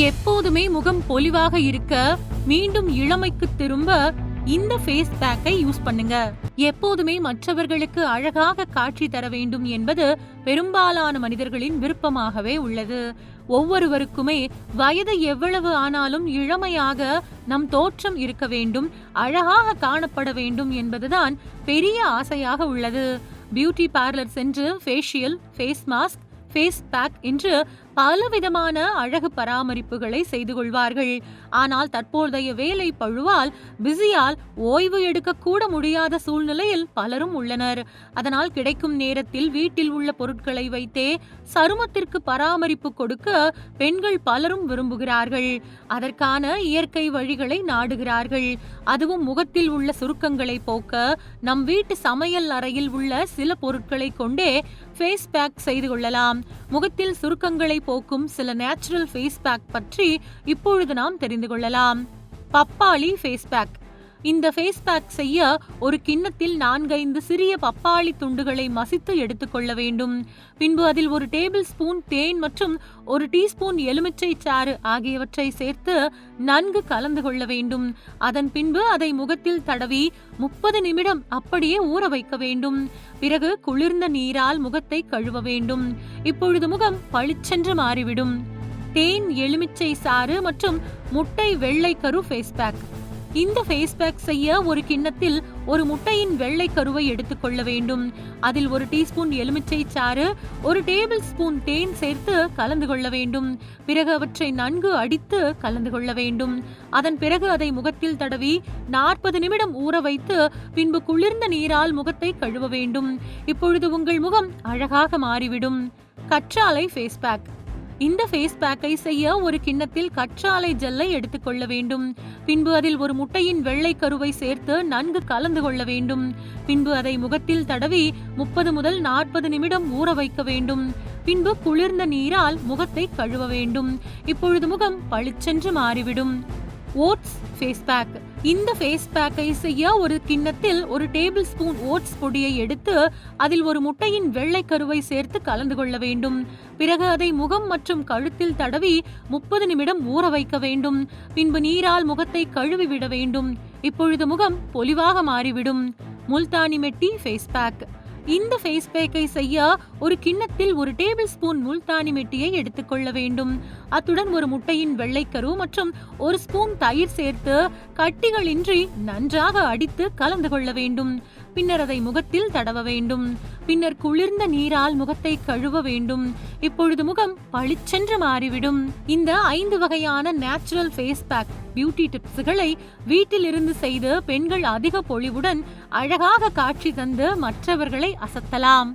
எப்போதுமே முகம் பொலிவாக இருக்க, மீண்டும் இளமைக்கு திரும்ப இந்த ஃபேஸ் பேக்கை யூஸ் பண்ணுங்க. எப்போதுமே மற்றவர்களுக்கு அழகாக காட்சி தர வேண்டும் என்பது பெரும்பாலான மனிதர்களின் விருப்பமாகவே உள்ளது. ஒவ்வொருவருக்குமே வயது எவ்வளவு ஆனாலும் இளமையாக நம் தோற்றம் இருக்க வேண்டும், அழகாக காணப்பட வேண்டும் என்பதுதான் பெரிய ஆசையாக உள்ளது. பியூட்டி பார்லர் சென்று facial, face mask, face pack என்று பலவிதமான அழகு பராமரிப்புகளை செய்து கொள்வார்கள். ஆனால் தற்போதைய வேலை பழுவால், பிஸியால் ஓய்வு எடுக்க கூட முடியாத சூழ்நிலையில் பலரும் உள்ளனர். அதனால் கிடைக்கும் நேரத்தில் வீட்டில் உள்ள பொருட்களை வைத்தே சருமத்திற்கு பராமரிப்பு கொடுக்க பெண்கள் பலரும் விரும்புகிறார்கள். அதற்கான இயற்கை வழிகளை நாடுகிறார்கள். அதுவும் முகத்தில் உள்ள சுருக்கங்களை போக்க நம் வீட்டு சமையல் அறையில் உள்ள சில பொருட்களை கொண்டே ஃபேஸ் பேக் செய்து கொள்ளலாம். முகத்தில் சுருக்கங்களை போக்கும் சில நேச்சுரல் ஃபேஸ் பேக் பற்றி இப்பொழுது நாம் தெரிந்து கொள்ளலாம். பப்பாளி ஃபேஸ் பேக். இந்த ஃபேஸ் பேக் செய்ய ஒரு கிண்ணத்தில் 4-5 சிறிய பப்பாளி துண்டுகளை மசித்து எடுத்துக்கொள்ள வேண்டும். பின்பு அதில் 1 டேபிள் ஸ்பூன் தேன் மற்றும் 1 டீஸ்பூன் எலுமிச்சை சாறு ஆகியவற்றை சேர்த்து நன்கு கலந்து கொள்ள வேண்டும். அதன் பின்பு அதை முகத்தில் தடவி 30 நிமிடம் அப்படியே ஊற வைக்க வேண்டும். பிறகு குளிர்ந்த நீரால் முகத்தை கழுவ வேண்டும். இப்பொழுது முகம் பளிச்சென்று மாறிவிடும். தேன், எலுமிச்சை சாறு மற்றும் முட்டை வெள்ளைக்கரு ஃபேஸ் பேக். இந்த ஃபேஸ் பேக் செய்ய ஒரு கிண்ணத்தில் ஒரு முட்டையின் வெள்ளை கருவை எடுத்துக்கொள்ள வேண்டும். அதில் 1 டீஸ்பூன் எலுமிச்சை சாறு, 1 டேபிள் ஸ்பூன் தேன் சேர்த்து கலந்து கொள்ள வேண்டும். பிறகு அவற்றை நன்கு அடித்து கலந்து கொள்ள வேண்டும். அதன் பிறகு அதை முகத்தில் தடவி 40 நிமிடம் ஊற வைத்து பின்பு குளிர்ந்த நீரால் முகத்தை கழுவ வேண்டும். இப்பொழுது உங்கள் முகம் அழகாக மாறிவிடும். கற்றாழை ஃபேஸ் பேக். இந்த ஃபேஸ் பேக்கை செய்ய ஒரு கிண்ணத்தில் கற்றாழை ஜெல்லை எடுத்துக்கொள்ள வேண்டும். பின்பு அதில் 1 முட்டையின் வெள்ளை கருவை சேர்த்து நன்கு கலந்து கொள்ள வேண்டும். பின்பு அதை முகத்தில் தடவி 30 முதல் 40 நிமிடம் ஊற வைக்க வேண்டும். பின்பு குளிர்ந்த நீரால் முகத்தை கழுவ வேண்டும். இப்பொழுது முகம் பளிச்சென்று மாறிவிடும். Oats face pack. இந்த ஃபேஸ் பேக்கை செய்ய ஒரு கிண்ணத்தில் 1 டேபிள் ஸ்பூன் ஓட்ஸ் பொடியை எடுத்து அதில் 1 முட்டையின் வெள்ளை கருவை சேர்த்து கலந்து கொள்ள வேண்டும். பிறகு அதை முகம் மற்றும் கழுத்தில் தடவி 30 நிமிடம் ஊற வைக்க வேண்டும். பின்பு நீரால் முகத்தை கழுவி விட வேண்டும். இப்பொழுது முகம் பொலிவாக மாறிவிடும். முல்தானி மெட்டி ஃபேஸ் பேக். இந்த ஃபேஸ் பேக்கை செய்ய ஒரு கிண்ணத்தில் 1 டேபிள் ஸ்பூன் முல்தானி மெட்டியை எடுத்துக்கொள்ள வேண்டும். அத்துடன் 1 முட்டையின் வெள்ளைக்கரு மற்றும் 1 ஸ்பூன் தயிர் சேர்த்து கட்டிகளின்றி நன்றாக அடித்து கலந்து கொள்ள வேண்டும். பின்னர் அதை முகத்தில் தடவ வேண்டும். பின்னர் குளிர்ந்த நீரால் முகத்தை கழுவ வேண்டும். இப்பொழுது முகம் பளிச்சென்று மாறிவிடும். இந்த 5 வகையான நேச்சுரல் ஃபேஸ் பேக் பியூட்டி டிப்ஸ்களை வீட்டில் இருந்து செய்து பெண்கள் அதிக பொலிவுடன் அழகாக காட்சி தந்து மற்றவர்களை அசத்தலாம்.